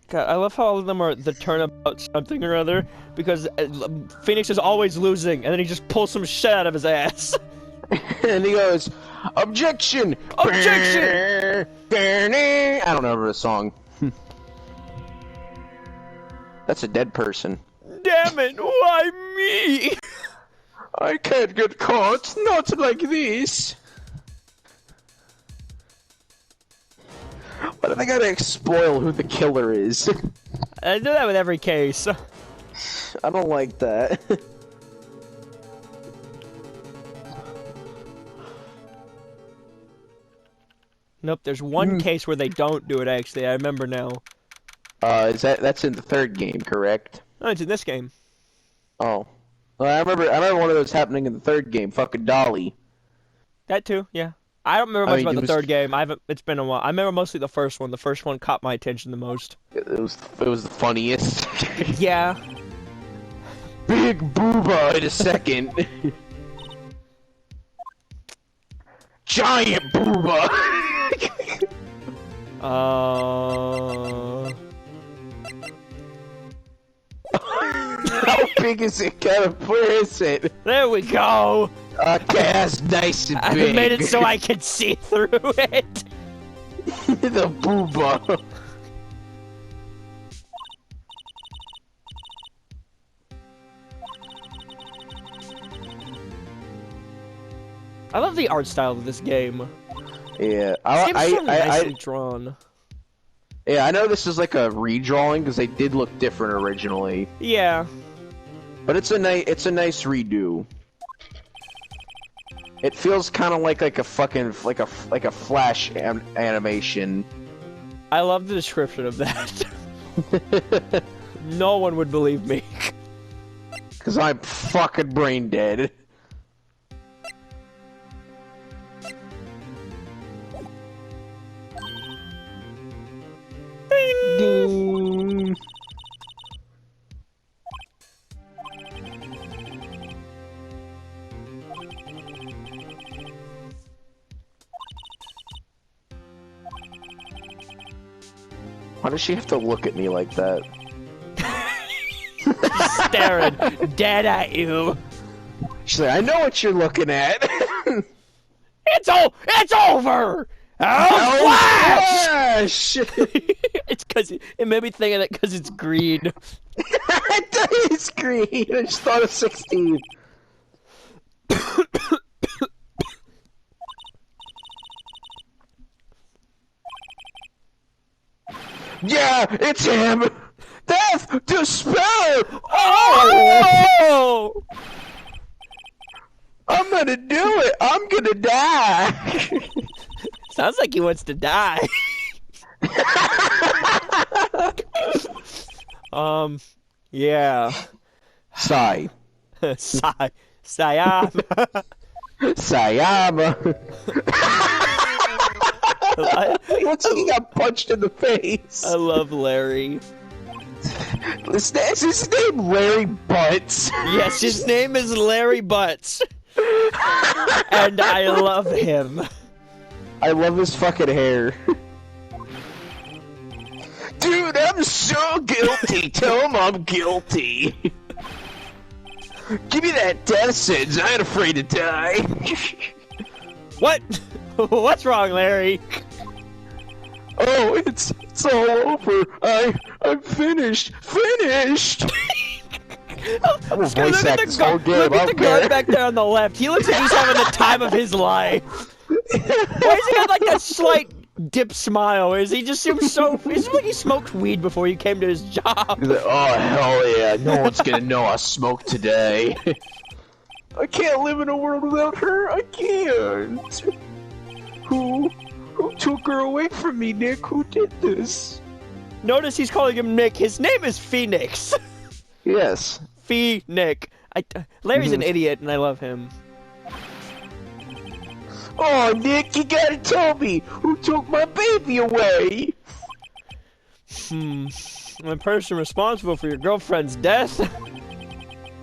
God, I love how all of them are the turnabout something or other, because Phoenix is always losing, and then he just pulls some shit out of his ass. And he goes, "Objection! Objection!" I don't know the song. That's a dead person. Damn it, why me? I can't get caught, not like this. Why do they gotta spoil who the killer is? I do that with every case. I don't like that. Nope, there's one case where they don't do it, actually. I remember now. That's in the third game, correct? Oh, it's in this game. Oh. Well, I remember one of those happening in the third game, fucking Dolly. That too, yeah. I don't remember much about the third game. It's been a while. I remember mostly the first one. The first one caught my attention the most. It was the funniest. Yeah. Big booba in a second. Giant booba. How big is it? Where is it? There we go. Okay, that's nice and big. I made it so I could see through it. The booba. I love the art style of this game. Yeah, It's so nicely drawn. Yeah, I know this is like a redrawing because they did look different originally. Yeah, but it's a nice redo. It feels kind of like a fucking like a flash animation. I love the description of that. No one would believe me. Cause I'm fucking brain dead. Ding. Why does she have to look at me like that? Staring dead at you. She's like, I know what you're looking at. It's over! Oh, Flash! It's cause it made me think of it because it's green. It's green. I just thought of 16. Yeah, it's him. Death, despair. Oh! I'm gonna do it. I'm gonna die. Sounds like he wants to die. Yeah. Sigh. Sayama. Sayama. He got punched in the face. I love Larry. Is his name Larry Butts? Yes, his name is Larry Butts. And I love him. I love his fucking hair. Dude, I'm so guilty. Tell him I'm guilty. Give me that death sentence. I ain't afraid to die. What? What's wrong, Larry? Oh, it's all over. I'm finished. Finished. Look at the guard back there on the left. He looks like he's having the time of his life. Why does he have like a slight dip smile? Is he just seems so? It seems like he smoked weed before he came to his job. He's like, oh hell yeah! No one's gonna know I smoked today. I can't live in a world without her. I can't. Who took her away from me, Nick? Who did this? Notice he's calling him Nick. His name is Phoenix. Yes. Nick. Larry's an idiot, and I love him. Oh, Nick, you gotta tell me who took my baby away. The person responsible for your girlfriend's death.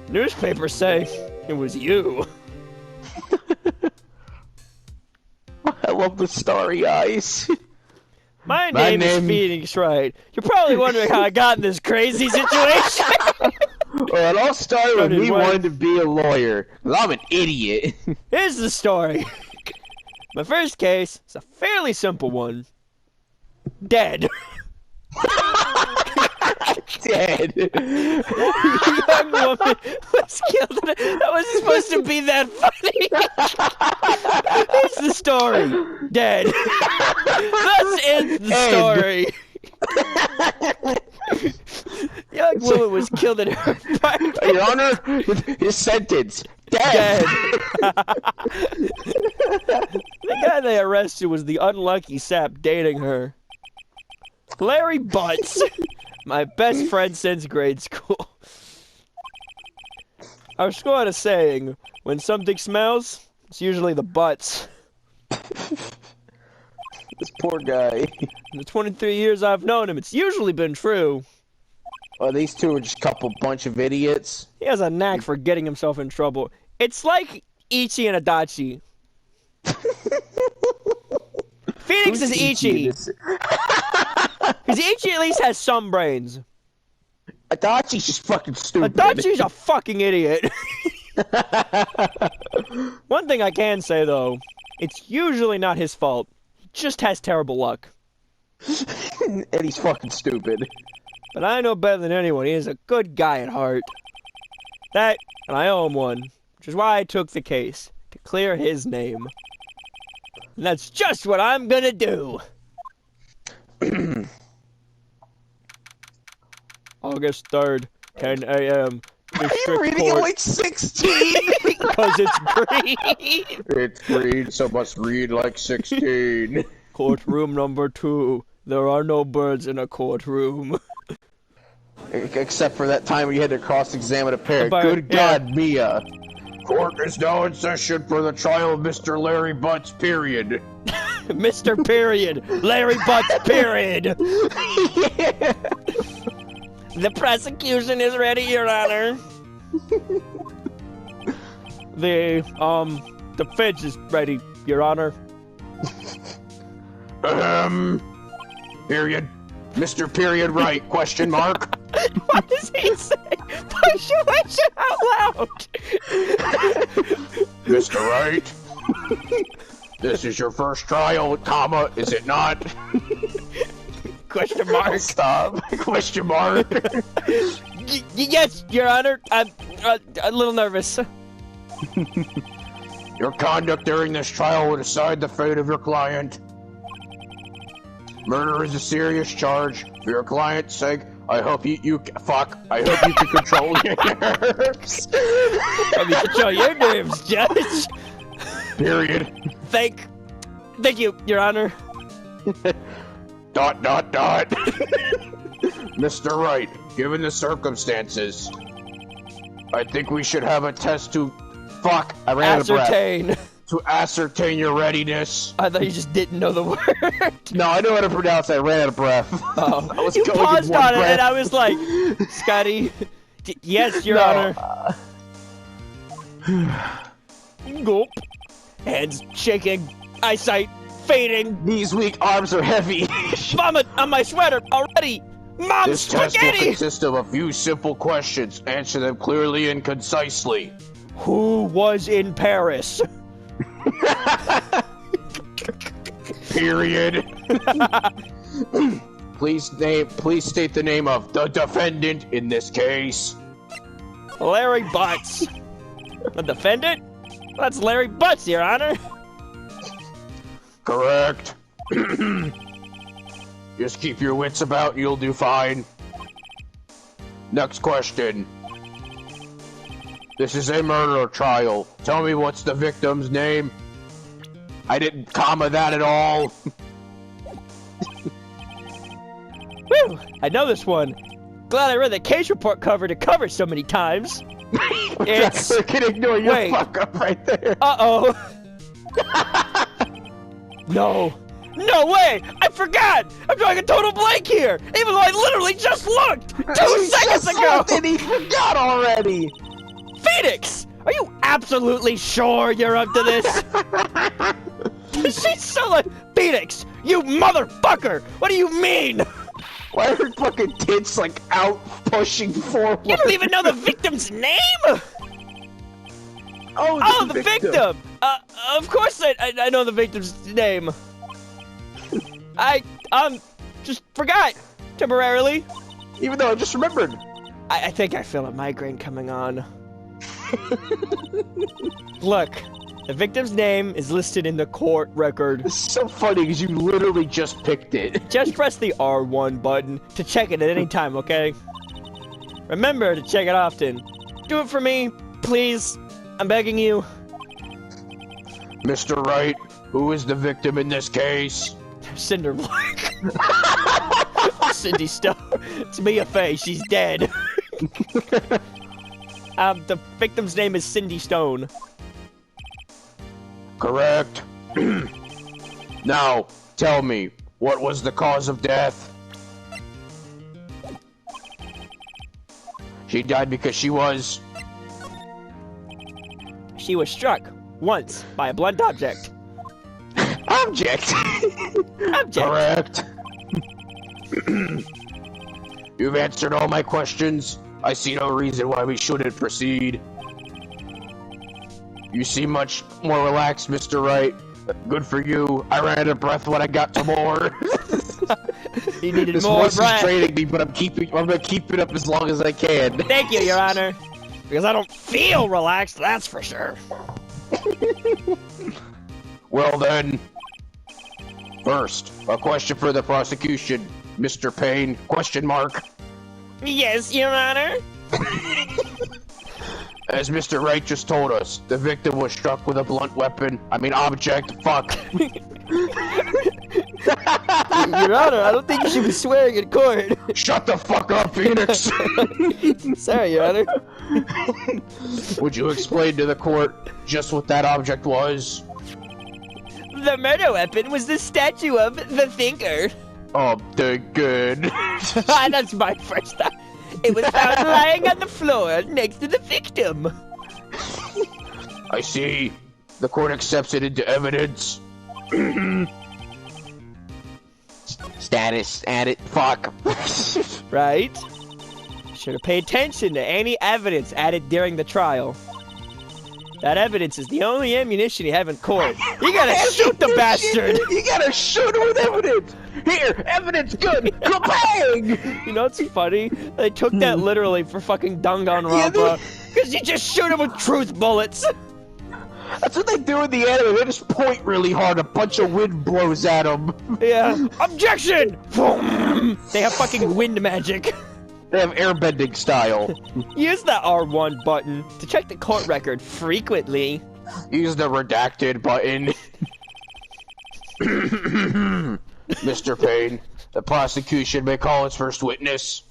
Newspapers say it was you. I love the starry eyes. My name is Phoenix Wright. You're probably wondering how I got in this crazy situation. Well, it all started with me wanting to be a lawyer. Well, I'm an idiot. Here's the story. My first case is a fairly simple one. Dead. Dead. Young woman was killed. That wasn't supposed to be that funny. Here's the story. Dead. Thus ends the story. Young woman was killed in her apartment. Your Honor, his sentence. Dead. The guy they arrested was the unlucky sap dating her. Larry Butts. My best friend since grade school. Our school had a saying, when something smells, it's usually the butts. This poor guy. In the 23 years I've known him, it's usually been true. Well, these two are just a bunch of idiots. He has a knack for getting himself in trouble. It's like Ichi and Adachi. Phoenix is Ichi. Because Ichi at least has some brains. Adachi's just fucking stupid. Adachi's a fucking idiot. One thing I can say, though, it's usually not his fault. He just has terrible luck. And he's fucking stupid. But I know better than anyone, he is a good guy at heart. That, and I owe him one, which is why I took the case, to clear his name. And that's just what I'm gonna do. August 3rd, 10 a.m. Are you reading at like 16? Because it's green. It's green, so must read like 16. Courtroom number 2. There are no birds in a courtroom. Except for that time we had to cross-examine a pair. Good God, Mia. Court is now in session for the trial of Mr. Larry Butts, period. Mr. Period. Larry Butts, period. Yeah. The prosecution is ready, Your Honor. The feds is ready, Your Honor. Period. Mr. Period Right, question mark. What does he say? Punctuation out loud. Mr. Right, this is your first trial, comma, is it not? Question mark. Stop. Question mark. Yes, Your Honor. I'm a little nervous. Your conduct during this trial will decide the fate of your client. Murder is a serious charge. For your client's sake, I hope I hope you can control your nerves. Let me control your nerves, Judge. Period. Thank you, Your Honor. ... Mr. Wright, given the circumstances, I think we should have a test to... I ran out of breath. Ascertain. To ascertain your readiness. I thought you just didn't know the word. No, I know how to pronounce it. I ran out of breath. Oh. I was You going paused in one on it breath. and I was like, Scotty, yes, Your Honor. Gulp. Hands shaking. Eyesight fading. These weak arms are heavy. Vomit on my sweater already. Mom, This test will spaghetti! consist of a few simple questions. Answer them clearly and concisely. Who was in Paris? Period. Please state the name of the defendant in this case. Larry Butts. The defendant? That's Larry Butts, Your Honor. Correct. Just keep your wits about, you'll do fine. Next question. This is a murder trial. Tell me what's the victim's name? I didn't comma that at all. Whew, I know this one. Glad I read the case report cover to cover so many times. It's... I can ignore your Wait. fuck up right there. Uh-oh. No. No way! I forgot! I'm drawing a total blank here! Even though I literally just looked! 2 seconds ago! And he forgot already! Phoenix! Are you absolutely sure you're up to this? She's so like, Phoenix, you motherfucker! What do you mean? Why are her fucking tits like out pushing forward? You don't even know the victim's name? Oh, the victim! Of course I know the victim's name. I just forgot temporarily. Even though I just remembered. I think I feel a migraine coming on. Look, the victim's name is listed in the court record. It's so funny because you literally just picked it. Just press the R1 button to check it at any time, okay? Remember to check it often. Do it for me, please. I'm begging you. Mr. Wright, who is the victim in this case? Cinder Block. Cindy Stone. It's Mia Fey. She's dead. The victim's name is Cindy Stone. Correct. Now, tell me, what was the cause of death? She died because she was... She was struck once by a blunt object. Object! Object. Correct. You've answered all my questions. I see no reason why we shouldn't proceed. You seem much more relaxed, Mr. Wright. Good for you. I ran out of breath when I got to more. You needed This more voice breath. is draining me, but I'm gonna keep it up as long as I can. Thank you, Your Honor. Because I don't feel relaxed, that's for sure. Well then, first, a question for the prosecution, Mr. Payne, question mark. Yes, Your Honor. As Mr. Wright just told us, the victim was struck with a blunt weapon. I mean object, fuck. Your Honor, I don't think you should be swearing in court. Shut the fuck up, Phoenix! Sorry, Your Honor. Would you explain to the court just what that object was? The murder weapon was the statue of the Thinker. Oh, good. That's my first time. It was found lying on the floor next to the victim. I see. The court accepts it into evidence. Status added. Fuck. Right? Should have paid attention to any evidence added during the trial. That evidence is the only ammunition you have in court. You gotta shoot the bastard! You gotta shoot him with evidence! Here, evidence good! Kabang! You know what's funny? They took that literally for fucking Danganronpa. Because you just shoot him with truth bullets! That's what they do in the anime. They just point really hard. A bunch of wind blows at them. Yeah. Objection! They have fucking wind magic. They have airbending style. Use the R1 button to check the court record frequently. Use the redacted button. Mr. Payne, the prosecution may call its first witness.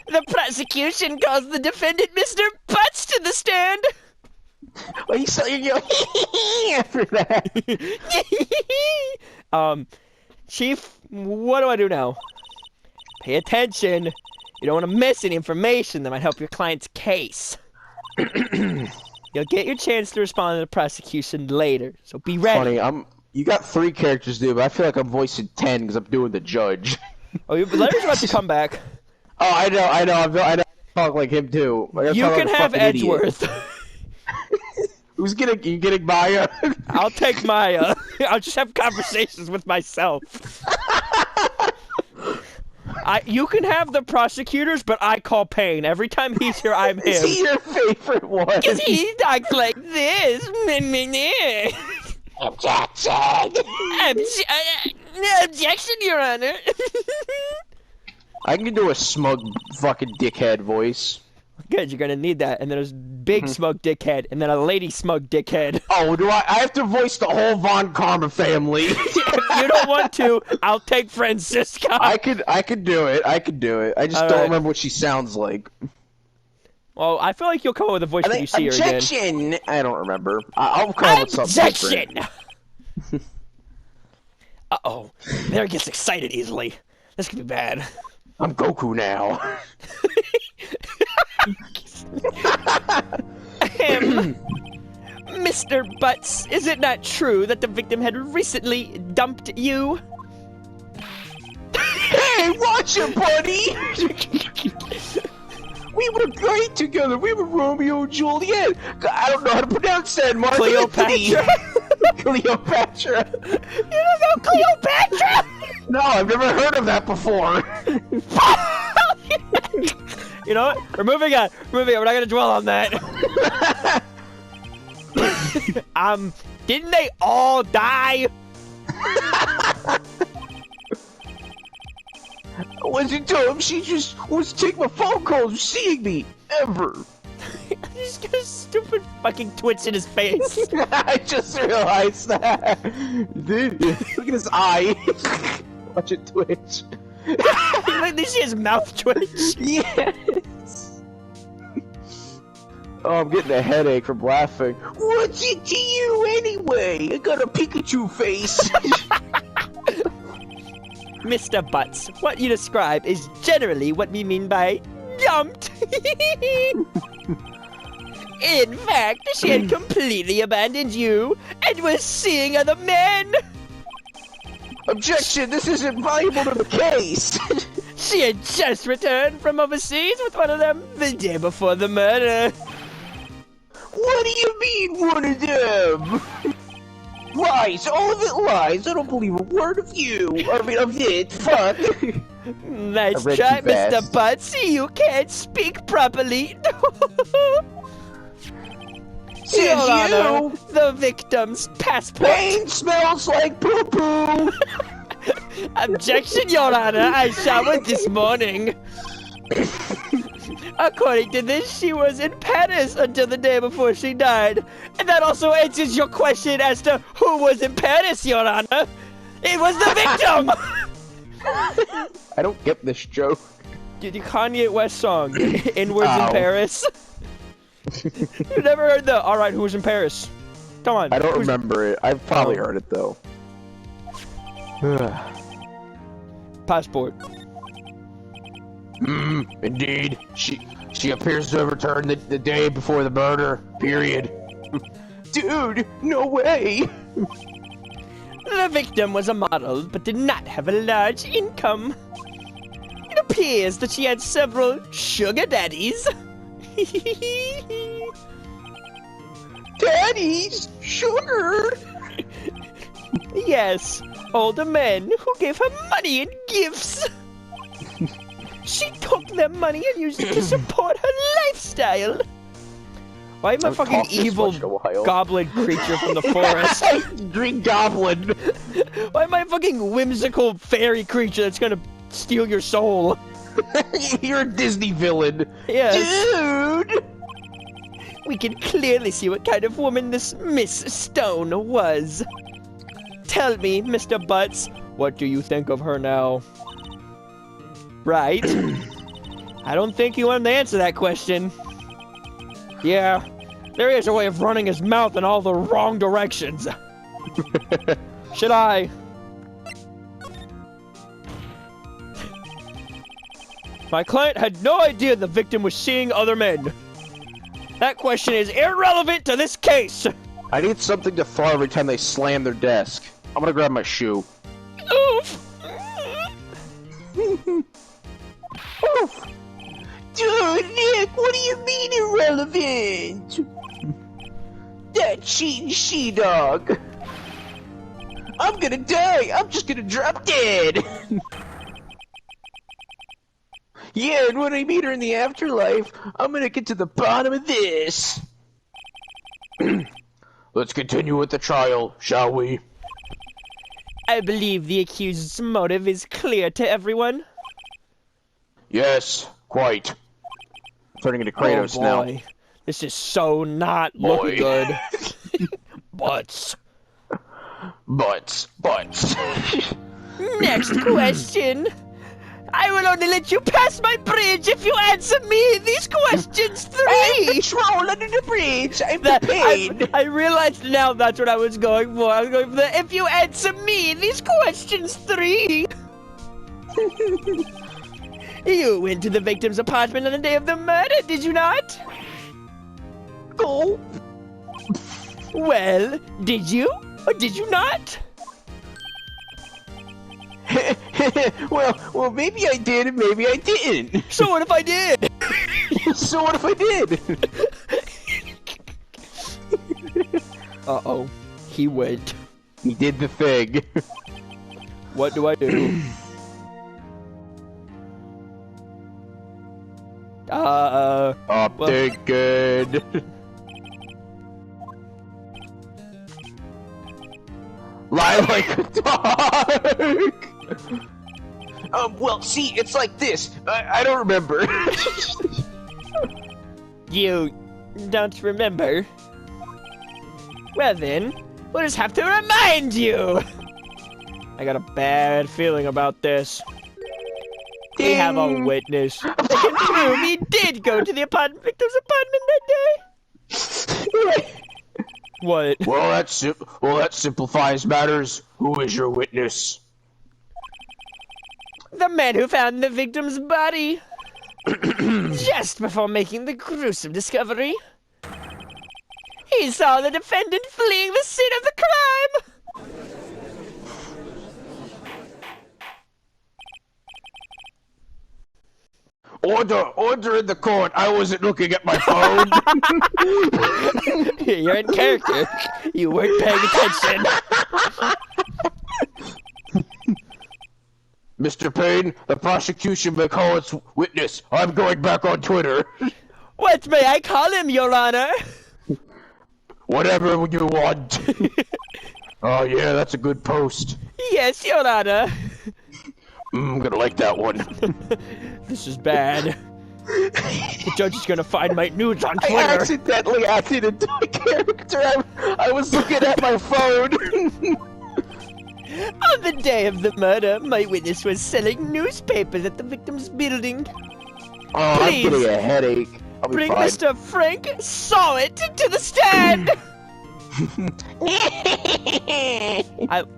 The prosecution calls the defendant Mr. Butts to the stand. Well, you saw your after that. Chief, what do I do now? Pay attention. You don't want to miss any information that might help your client's case. You'll get your chance to respond to the prosecution later, so be ready. Funny, you got 3 characters, dude, but I feel like I'm voicing 10 because I'm doing the judge. Oh, Larry's about to come back. Oh, I know. I talk like him too. You can have Edgeworth. You getting Maya? I'll take Maya. I'll just have conversations with myself. You can have the prosecutors, but I call Payne. Every time he's here, I'm him. Is he your favorite one? Because he talks like this. Objection! Objection, Your Honor. I can do a smug fucking dickhead voice. Good, you're gonna need that. And then there's big smug dickhead, and then a lady smug dickhead. Oh, do I have to voice the whole Von Karma family? If you don't want to, I'll take Francisca. I could do it. I just don't remember what she sounds like. Well, I feel like you'll come up with a voice when you see her again. Objection! I don't remember. I'll come up with something different. Uh-oh. Mary gets excited easily. This could be bad. I'm Goku now. Mr. Butts, is it not true that the victim had recently dumped you? Hey, watch it, buddy! We were great together. We were Romeo and Juliet. I don't know how to pronounce that, Mark. Cleopatra? Cleopatra. You don't know Cleopatra? No, I've never heard of that before. You know what? We're moving on. We're not gonna dwell on that. Didn't they all die? I wasn't dumb. She just was taking my phone calls, seeing me ever. He's got a stupid fucking twitch in his face. I just realized that. Dude, look at his eye. Watch it twitch. Did you see his mouth twitch? Yes. Oh, I'm getting a headache from laughing. What's it to you anyway? I got a Pikachu face. Mr. Butts, what you describe is generally what we mean by dumped. In fact, she had completely abandoned you and was seeing other men. Objection, this isn't viable to the case. She had just returned from overseas with one of them the day before the murder. What do you mean, one of them? Lies, all of it lies. I don't believe a word of you. I mean, of it. Fuck. Nice try, Mr. Butts. You can't speak properly. Says you. The victim's passport. Pain smells like poo-poo. Objection, Your Honor. I showered this morning. According to this, she was in Paris until the day before she died. And that also answers your question as to who was in Paris, Your Honor. It was the victim! I don't get this joke. Dude, the Kanye West song, Inwards in Paris. You never heard the, alright, who was in Paris? Come on. I don't remember it. I've probably heard it, though. Passport. Indeed. She appears to have returned the day before the murder. Period. Dude, no way! The victim was a model, but did not have a large income. It appears that she had several sugar daddies. Daddies? Sugar? Yes, older men who gave her money and gifts. She took their money and used it to support her lifestyle. Why am I fucking evil goblin creature from the forest? Green goblin. Why am I a fucking whimsical fairy creature that's gonna steal your soul? You're a Disney villain. Yes. Dude! We can clearly see what kind of woman this Miss Stone was. Tell me, Mr. Butts, what do you think of her now? Right? I don't think you wanted to answer that question. Yeah, there is a way of running his mouth in all the wrong directions. Should I? My client had no idea the victim was seeing other men. That question is irrelevant to this case. I need something to throw every time they slam their desk. I'm gonna grab my shoe. Oof. Oof. Dude, Nick, what do you mean irrelevant? That cheating she-dog. I'm gonna die. I'm just gonna drop dead. Yeah, and when I meet her in the afterlife, I'm gonna get to the bottom of this. Let's continue with the trial, shall we? I believe the accused's motive is clear to everyone. Yes, quite. Turning into Kratos now. This is so not looking good. Butts. Butts. Next question. I will only let you pass my bridge if you answer me these questions 3. I'm patrol under the bridge. I'm prepared. I realized now that's what I was going for. I was going for the if you answer me these questions 3. You went to the victim's apartment on the day of the murder, did you not? Go. Well, did you? Or did you not? well, maybe I did and maybe I didn't. So what if I did? So what if I did? Uh-oh. He went. He did the thing. What do I do? Updated. Lie like a dog. Well, see, it's like this. I don't remember. You don't remember? Well then, we'll just have to remind you! I got a bad feeling about this. We have a witness that can prove he did go to the victim's apartment that day. What? Well, that simplifies matters. Who is your witness? The man who found the victim's body just before making the gruesome discovery. He saw the defendant fleeing the scene of the crime. Order in the court. I wasn't looking at my phone. You're in character. You weren't paying attention. Mr. Payne, the prosecution may call its witness. I'm going back on Twitter. What may I call him, Your Honor? Whatever you want. Oh yeah, that's a good post. Yes, Your Honor. I'm gonna like that one. This is bad. The judge is gonna find my nudes on Twitter. I accidentally acted into a character. I was looking at my phone. On the day of the murder, my witness was selling newspapers at the victim's building. Oh, Please, I'm getting a headache. I'll be bring fine. Mr. Frank Sawit to the stand!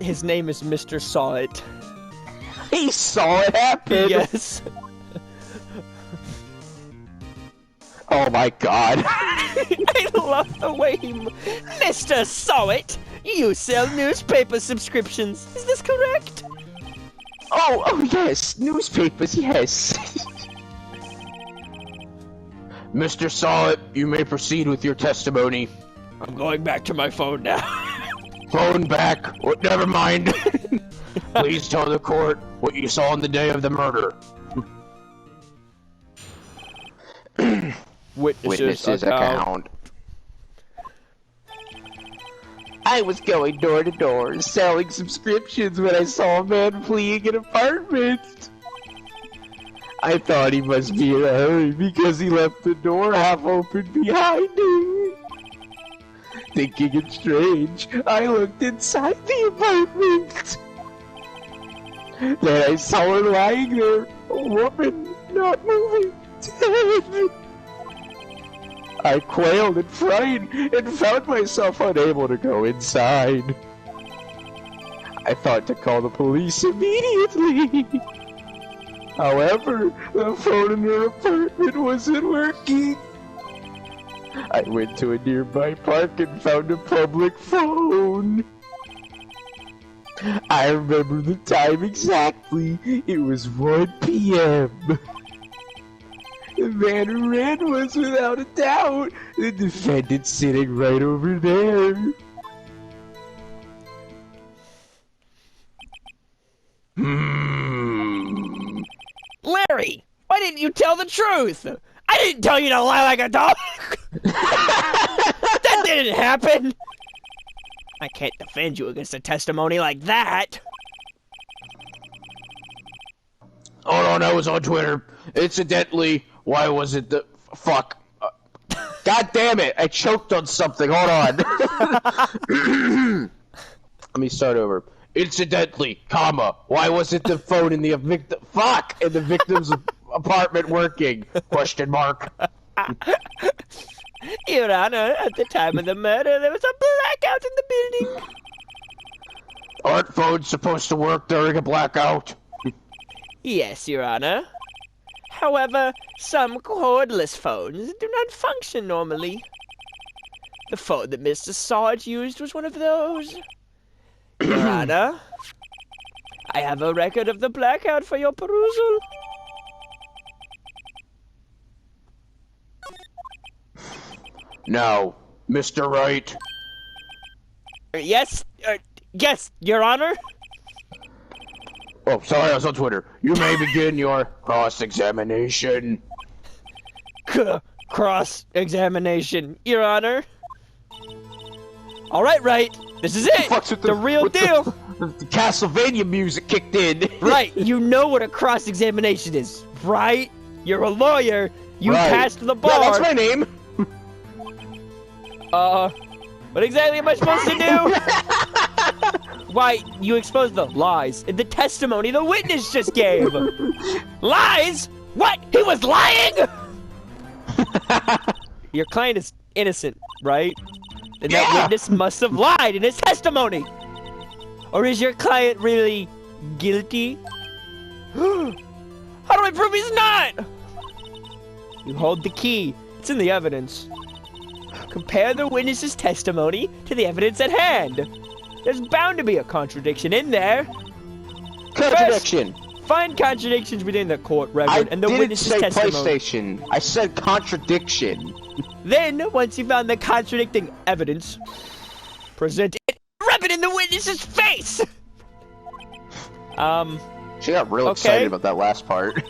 His name is Mr. Sawit. He saw it happen. Yes. Oh my god. I love the way he... Mr. Sawit, you sell newspaper subscriptions. Is this correct? Oh yes, newspapers, yes. Mr. Solid, you may proceed with your testimony. I'm going back to my phone now. Phone back. Oh, never mind. Please tell the court what you saw on the day of the murder. Witnesses account. I was going door to door selling subscriptions when I saw a man fleeing an apartment. I thought he must be in a hurry because he left the door half open behind him. Thinking it strange, I looked inside the apartment. Then I saw her lying there, a woman not moving, dead. I quailed and frightened and found myself unable to go inside. I thought to call the police immediately. However, the phone in her apartment wasn't working. I went to a nearby park and found a public phone. I remember the time exactly. It was 1 p.m. The man who ran was, without a doubt, the defendant sitting right over there. Larry, why didn't you tell the truth? I didn't tell you to lie like a dog. That didn't happen. I can't defend you against a testimony like that. Oh no, that was on Twitter. Incidentally, why was it the... Fuck. God damn it, I choked on something, hold on. Let me start over. Incidentally, comma, why wasn't the phone in the victim... Fuck! In the victim's apartment working? Question mark. Your Honor, at the time of the murder, there was a blackout in the building. Aren't phones supposed to work during a blackout? Yes, Your Honor. However, some cordless phones do not function normally. The phone that Mr. Sarge used was one of those. Your Honor, I have a record of the blackout for your perusal. No, Mr. Wright. Yes, Your Honor. Oh, sorry, I was on Twitter. You may begin your cross-examination. Cross-examination, Your Honor. All right. This is it. The real deal. The Castlevania music kicked in. Right. You know what a cross-examination is, right? You're a lawyer. You passed the bar. Yeah, that's my name. What exactly am I supposed to do? Why, you exposed the lies in the testimony the witness just gave. Lies? What? He was lying? Your client is innocent, right? And that witness must have lied in his testimony. Or is your client really guilty? How do I prove he's not? You hold the key. It's in the evidence. Compare the witness's testimony to the evidence at hand. There's bound to be a contradiction in there. Contradiction. First, find contradictions within the court record and the witness's testimony. I didn't say PlayStation. I said contradiction. Then, once you found the contradicting evidence, present it, rub it in the witness's face. She got real excited about that last part.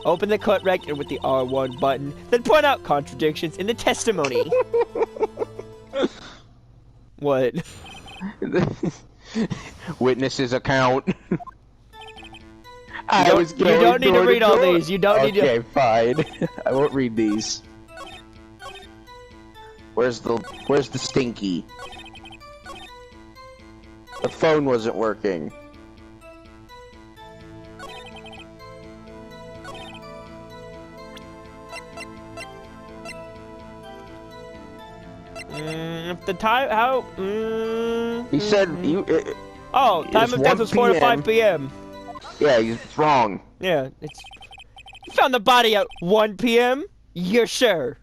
Open the court record with the R1 button, then point out contradictions in the testimony. What? Witness's account. You don't need to read all these. You don't need to. Okay, fine. I won't read these. Where's the stinky? The phone wasn't working. The time, how? He said you. Time of death was 4 to 5 p.m. Yeah, he's wrong. Yeah, it's. You found the body at 1 p.m. You're sure?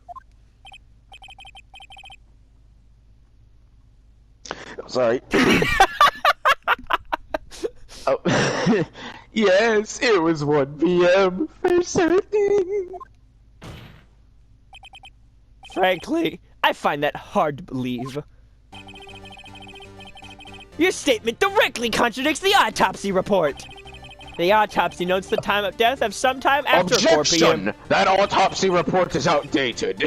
Sorry. Oh. Yes, it was 1 p.m. for certain. Frankly, I find that hard to believe. Your statement directly contradicts the autopsy report. The autopsy notes the time of death of sometime after 4 p.m. That autopsy report is outdated.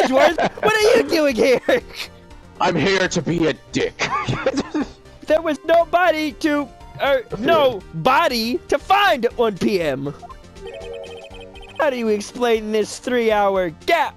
George, what are you doing here? I'm here to be a dick. There was no body to find at 1 p.m. How do you explain this 3-hour gap?